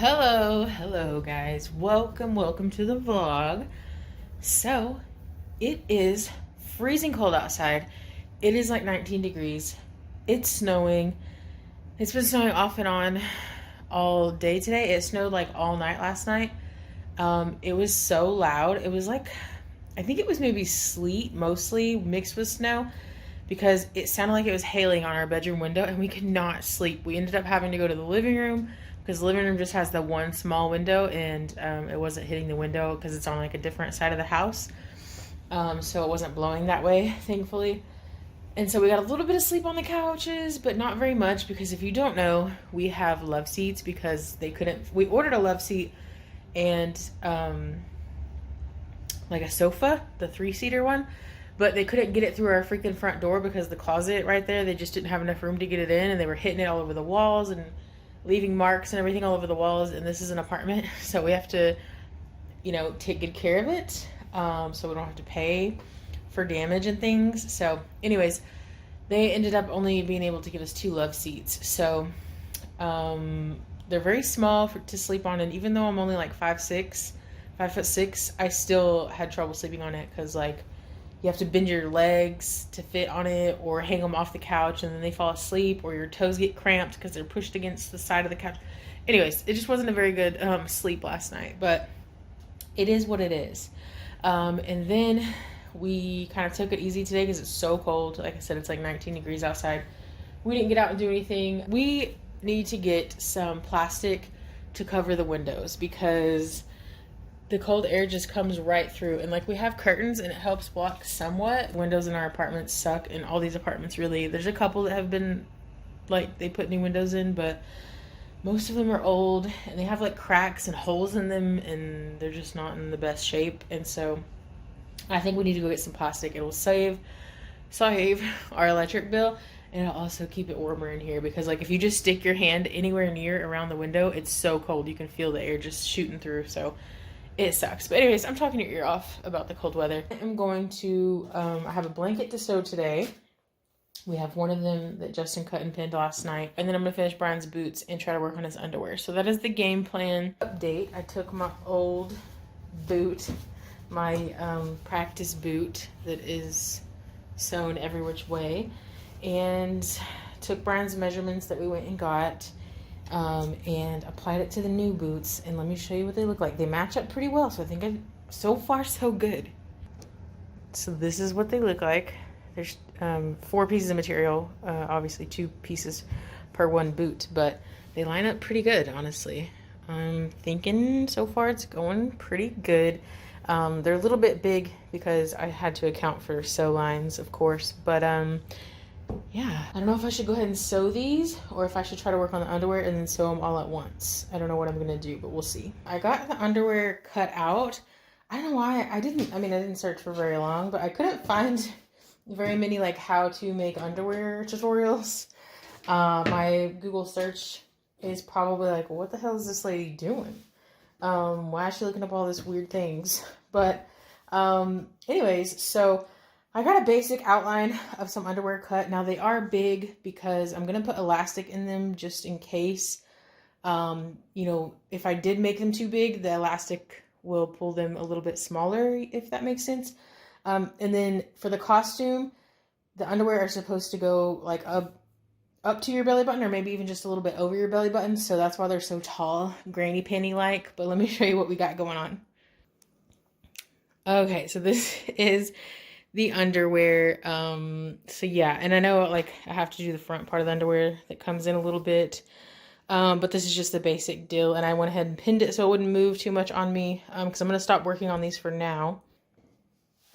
Hello guys. Welcome to the vlog. So, it is freezing cold outside. It is like 19 degrees. It's snowing. It's been snowing off and on all day today. It snowed like all night last night. It was so loud. It was like, I think it was maybe sleet mostly mixed with snow because it sounded like it was hailing on our bedroom window and we could not sleep. We ended up having to go to the living room because the living room just has the one small window and it wasn't hitting the window because it's on like a different side of the house. So it wasn't blowing that way, thankfully. And so we got a little bit of sleep on the couches, but not very much because if you don't know, we have love seats because we ordered a love seat and like a sofa, the 3-seater one, but they couldn't get it through our freaking front door because the closet right there, they just didn't have enough room to get it in, and they were hitting it all over the walls and leaving marks and everything all over the walls. And this is an apartment, so we have to, take good care of it, so we don't have to pay for damage and things. So anyways, they ended up only being able to give us 2 love seats. So they're very small to sleep on, and even though I'm only like 5'6", I still had trouble sleeping on it because like you have to bend your legs to fit on it or hang them off the couch and then they fall asleep, or your toes get cramped because they're pushed against the side of the couch. Anyways, it just wasn't a very good sleep last night, but it is what it is. And then we kind of took it easy today because it's so cold. Like I said, it's like 19 degrees outside. We didn't get out and do anything. We need to get some plastic to cover the windows because the cold air just comes right through, and like we have curtains and it helps block somewhat. Windows in our apartments suck, and all these apartments really. There's a couple that have been like they put new windows in, but most of them are old and they have like cracks and holes in them and they're just not in the best shape. And so I think we need to go get some plastic. It will save our electric bill, and it'll also keep it warmer in here because like if you just stick your hand anywhere near around the window, it's so cold. You can feel the air just shooting through. So it sucks. But anyways, I'm talking your ear off about the cold weather. I'm going to, I have a blanket to sew today. We have one of them that Justin cut and pinned last night. And then I'm going to finish Brian's boots and try to work on his underwear. So that is the game plan. Update, I took my old boot, my practice boot that is sewn every which way, and took Brian's measurements that we went and got. And applied it to the new boots, and let me show you what they look like. They match up pretty well, so I think so far so good. So this is what they look like. There's 4 pieces of material, obviously 2 pieces per one boot, but they line up pretty good, honestly. I'm thinking so far it's going pretty good. They're a little bit big because I had to account for sew lines, of course, but yeah, I don't know if I should go ahead and sew these or if I should try to work on the underwear and then sew them all at once. I don't know what I'm gonna do, but we'll see. I got the underwear cut out. I don't know why I didn't search for very long, but I couldn't find very many like how to make underwear tutorials. My Google search is probably like, what the hell is this lady doing? Why is she looking up all these weird things? But anyways, so I got a basic outline of some underwear cut. Now they are big because I'm going to put elastic in them just in case, if I did make them too big, the elastic will pull them a little bit smaller, if that makes sense. And then for the costume, the underwear are supposed to go like up to your belly button or maybe even just a little bit over your belly button. So that's why they're so tall, granny panty-like. But let me show you what we got going on. Okay, so this is the underwear. So yeah, and I know like I have to do the front part of the underwear that comes in a little bit, but this is just the basic deal, and I went ahead and pinned it so it wouldn't move too much on me, because I'm going to stop working on these for now,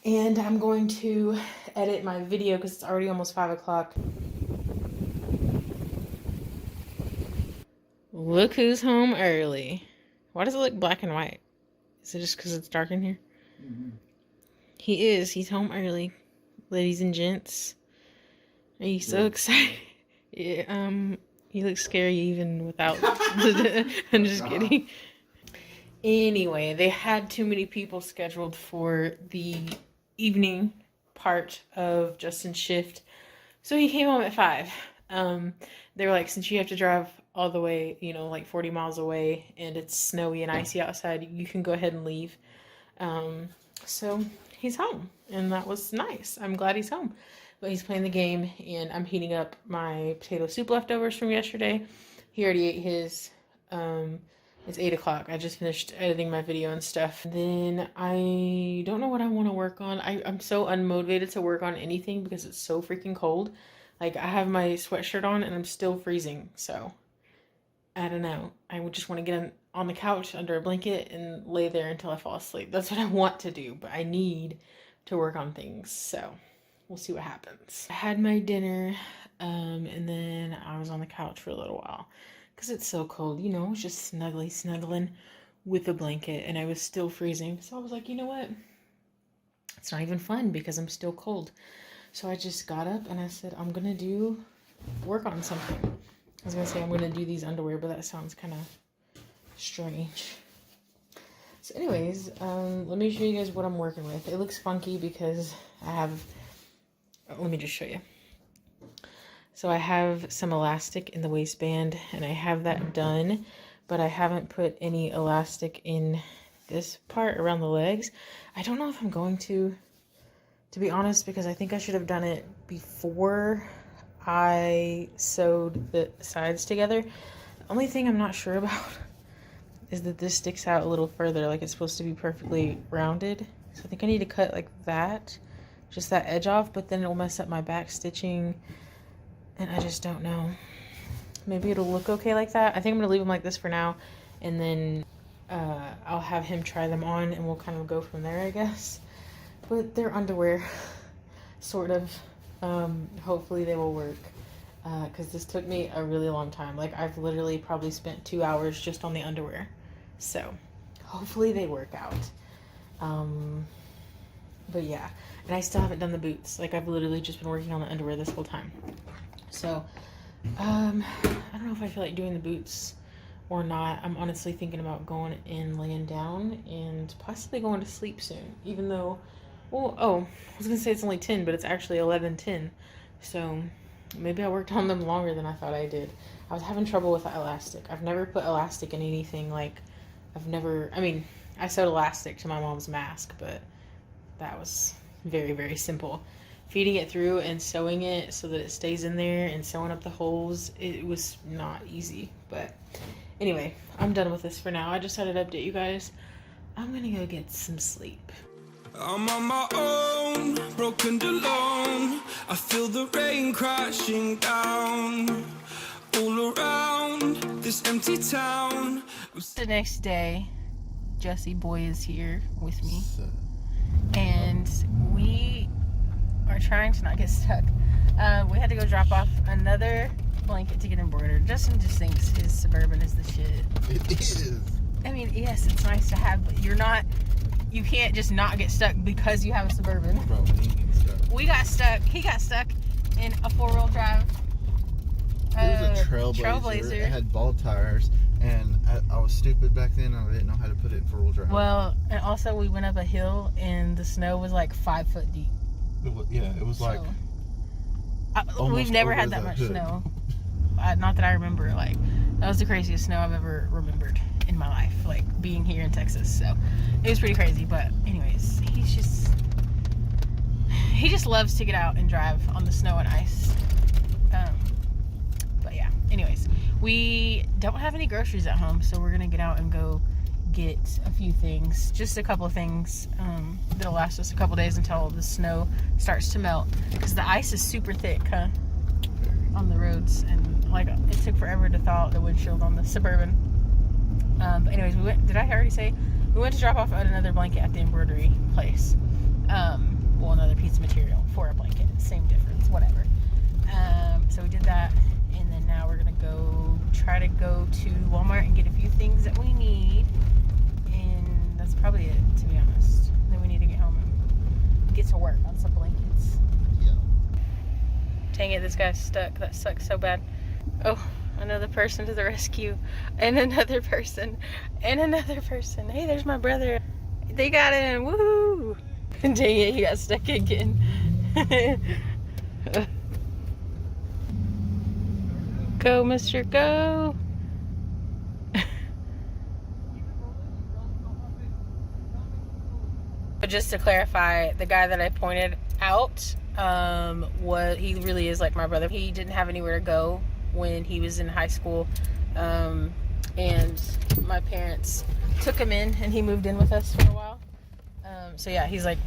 and I'm going to edit my video because it's already almost 5 o'clock. Look who's home early. Why does it look black and white? Is it just because it's dark in here? Mm-hmm. He's home early, ladies and gents. Are you so excited? Yeah, you look scary even without I'm just kidding. Anyway, they had too many people scheduled for the evening part of Justin's shift, so he came home at 5. They were like, since you have to drive all the way, like 40 miles away, and it's snowy and icy outside, you can go ahead and leave. So he's home, and that was nice. I'm glad he's home. But he's playing the game, and I'm heating up my potato soup leftovers from yesterday. He already ate his. It's 8 o'clock. I just finished editing my video and stuff. Then I don't know what I want to work on. I'm so unmotivated to work on anything because it's so freaking cold. Like, I have my sweatshirt on and I'm still freezing. So, I don't know. I would just want to get on the couch under a blanket and lay there until I fall asleep. That's what I want to do, but I need to work on things. So, we'll see what happens. I had my dinner, and then I was on the couch for a little while. Because it's so cold, I was just snuggling with a blanket, and I was still freezing. So I was like, you know what? It's not even fun because I'm still cold. So I just got up and I said, I'm going to work on something. I was going to say I'm going to do these underwear, but that sounds kind of strange. So anyways, let me show you guys what I'm working with. It looks funky because let me just show you. So I have some elastic in the waistband, and I have that done, but I haven't put any elastic in this part around the legs. I don't know if I'm going to be honest, because I think I should have done it before I sewed the sides together. The only thing I'm not sure about is that this sticks out a little further, like it's supposed to be perfectly rounded. So I think I need to cut like that, just that edge off, but then it'll mess up my back stitching. And I just don't know. Maybe it'll look okay like that. I think I'm going to leave them like this for now. And then I'll have him try them on and we'll kind of go from there, I guess. But they're underwear, sort of. Hopefully they will work. Because this took me a really long time. Like, I've literally probably spent 2 hours just on the underwear. So, hopefully they work out. But yeah. And I still haven't done the boots. Like, I've literally just been working on the underwear this whole time. So, I don't know if I feel like doing the boots or not. I'm honestly thinking about going and laying down and possibly going to sleep soon. Even though, I was going to say it's only 10, but it's actually 11:10. So, maybe I worked on them longer than I thought I did. I was having trouble with the elastic. I've never put elastic in anything. Like, I sewed elastic to my mom's mask, but that was very, very simple. Feeding it through and sewing it so that it stays in there and sewing up the holes, it was not easy. But anyway, I'm done with this for now. I just thought I'd update you guys. I'm gonna go get some sleep. I'm on my own, broken alone. I feel the rain crashing down all around this empty town. The next day, Jesse boy is here with me, and we are trying to not get stuck. We had to go drop off another blanket to get embroidered. Justin just thinks his Suburban is the shit. It is. I mean, yes, it's nice to have, but you can't just not get stuck because you have a Suburban. Bro, we got stuck. He got stuck in a 4-wheel drive. It was a Trailblazer. It had ball tires, and I was stupid back then. I didn't know how to put it in 4-wheel drive. Well, and also we went up a hill, and the snow was like 5 foot deep. It was like. We've never had that much snow. Not that I remember. Like, that was the craziest snow I've ever remembered in my life. Like, being here in Texas. So, it was pretty crazy. But, anyways, he just loves to get out and drive on the snow and ice. But yeah, anyways, we don't have any groceries at home, so we're gonna get out and go get a few things, just a couple of things that'll last us a couple days until the snow starts to melt, because the ice is super thick, on the roads, and like it took forever to thaw out the windshield on the Suburban. But anyways, did I already say we went to drop off another blanket at the embroidery place? Another piece of material for a blanket, same difference, whatever. So we did that, and then now we're gonna try to go to Walmart and get a few things that we need, and that's probably it, to be honest. Then we need to get home and get to work on some blankets. Yeah. Dang it, this guy's stuck. That sucks so bad. Oh, another person to the rescue, and another person, and another person. Hey, there's my brother. They got him. Woohoo! Dang it, he got stuck again. Go, mister, go. But just to clarify, the guy that I pointed out, he really is like my brother. He didn't have anywhere to go when he was in high school, and my parents took him in, and he moved in with us for a while. So yeah, he's like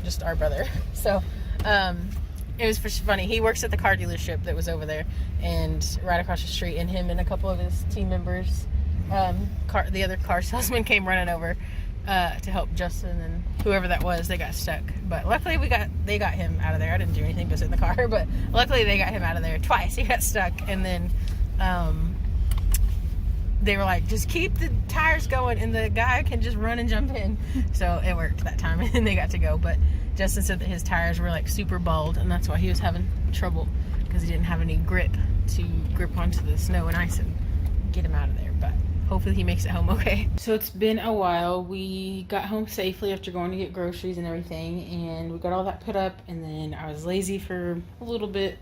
just our brother. So it was funny. He works at the car dealership that was over there, and right across the street, and him and a couple of his team members, the other car salesman came running over to help Justin and whoever that was. They got stuck, but luckily they got him out of there. I didn't do anything but sit in the car, but luckily they got him out of there twice. He got stuck, and then they were like, just keep the tires going and the guy can just run and jump in. So it worked that time, and they got to go. But Justin said that his tires were like super bald, and that's why he was having trouble, because he didn't have any grip to grip onto the snow and ice and get him out of there. But hopefully he makes it home okay. So it's been a while. We got home safely after going to get groceries and everything, and we got all that put up, and then I was lazy for a little bit,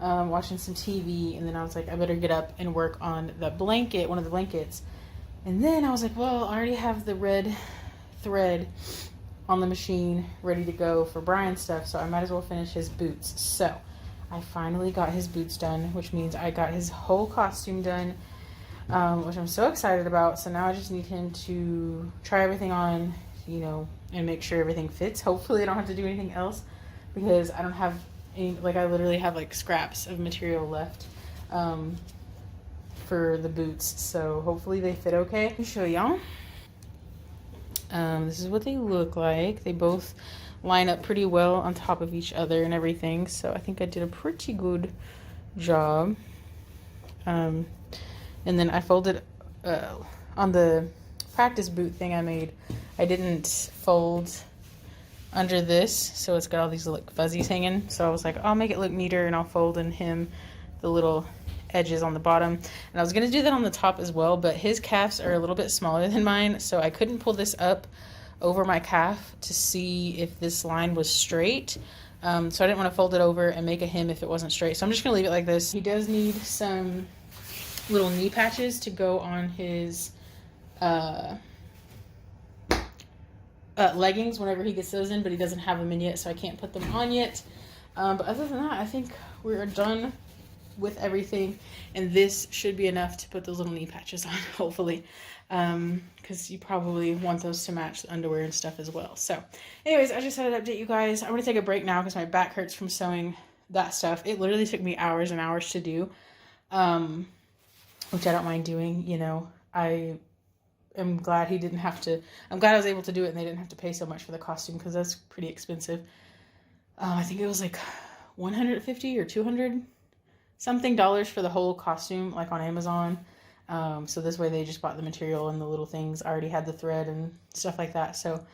watching some TV, and then I was like, I better get up and work on the blanket, one of the blankets. And then I was like, well, I already have the red thread on the machine ready to go for Brian's stuff, so I might as well finish his boots. So I finally got his boots done, which means I got his whole costume done, which I'm so excited about. So now I just need him to try everything on, and make sure everything fits. Hopefully I don't have to do anything else, because I don't have I literally have like scraps of material left for the boots, so hopefully they fit okay. Let me show y'all. This is what they look like. They both line up pretty well on top of each other and everything, so I think I did a pretty good job. And then I folded on the practice boot thing I made, I didn't fold under this, so it's got all these like fuzzies hanging. So I was like, I'll make it look neater, and I'll fold in him the little edges on the bottom. And I was gonna do that on the top as well, but his calves are a little bit smaller than mine, so I couldn't pull this up over my calf to see if this line was straight. So I didn't want to fold it over and make a hem if it wasn't straight. So I'm just gonna leave it like this. He does need some little knee patches to go on his leggings whenever he gets those in, but he doesn't have them in yet, so I can't put them on yet. But other than that, I think we're done with everything, and this should be enough to put those little knee patches on, hopefully, because you probably want those to match the underwear and stuff as well. So anyways, I just thought I'd update you guys. I'm gonna take a break now because my back hurts from sewing that stuff. It literally took me hours and hours to do, which I don't mind doing. I'm glad I'm glad I was able to do it, and they didn't have to pay so much for the costume, because that's pretty expensive. I think it was like $150 or $200 something for the whole costume, like on Amazon. So this way they just bought the material and the little things. I already had the thread and stuff like that. So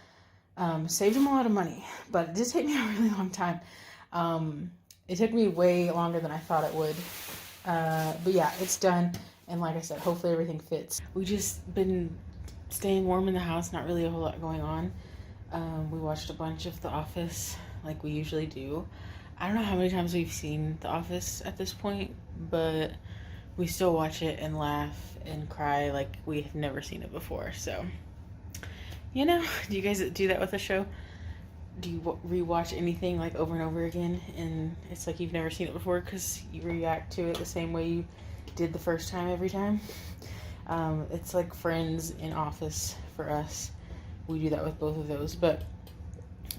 saved them a lot of money, but it did take me a really long time. It took me way longer than I thought it would. But yeah, it's done. And like I said, hopefully everything fits. We just been staying warm in the house, not really a whole lot going on. We watched a bunch of The Office like we usually do. I don't know how many times we've seen The Office at this point, but we still watch it and laugh and cry like we've never seen it before. So, do you guys do that with a show? Do you rewatch anything like over and over again, and it's like you've never seen it before because you react to it the same way you did the first time every time? It's like Friends and Office for us. We do that with both of those. But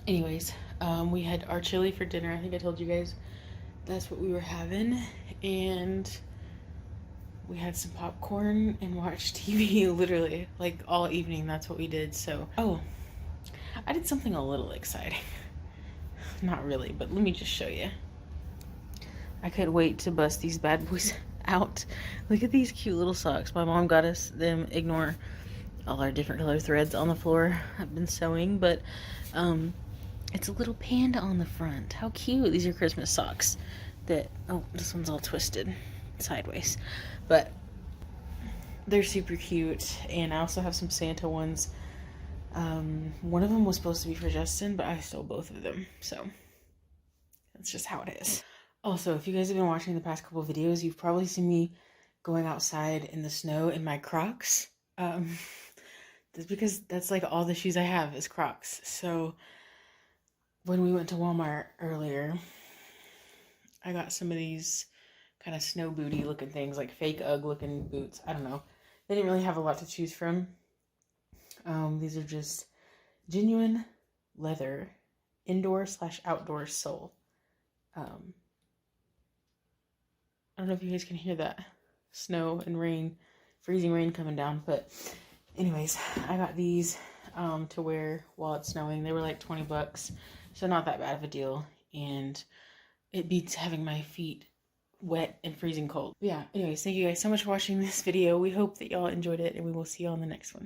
anyways, we had our chili for dinner. I think I told you guys that's what we were having, and we had some popcorn and watched TV literally like all evening. That's what we did. So I did something a little exciting. Not really, but let me just show you. I couldn't wait to bust these bad boys out. Look at these cute little socks. My mom got us them. Ignore all our different color threads on the floor. I've been sewing, but it's a little panda on the front. How cute. These are Christmas socks that, this one's all twisted sideways, but they're super cute. And I also have some Santa ones. One of them was supposed to be for Justin, but I stole both of them, so that's just how it is. Also, if you guys have been watching the past couple of videos, you've probably seen me going outside in the snow in my Crocs. That's because that's like all the shoes I have is Crocs. So when we went to Walmart earlier, I got some of these kind of snow booty looking things, like fake Ugg looking boots. I don't know. They didn't really have a lot to choose from. These are just genuine leather, indoor/outdoor sole. I don't know if you guys can hear that snow and rain, freezing rain coming down, but anyways, I got these to wear while it's snowing. They were like $20, so not that bad of a deal, and it beats having my feet wet and freezing cold. Yeah, anyways, thank you guys so much for watching this video. We hope that y'all enjoyed it, and we will see you on the next one.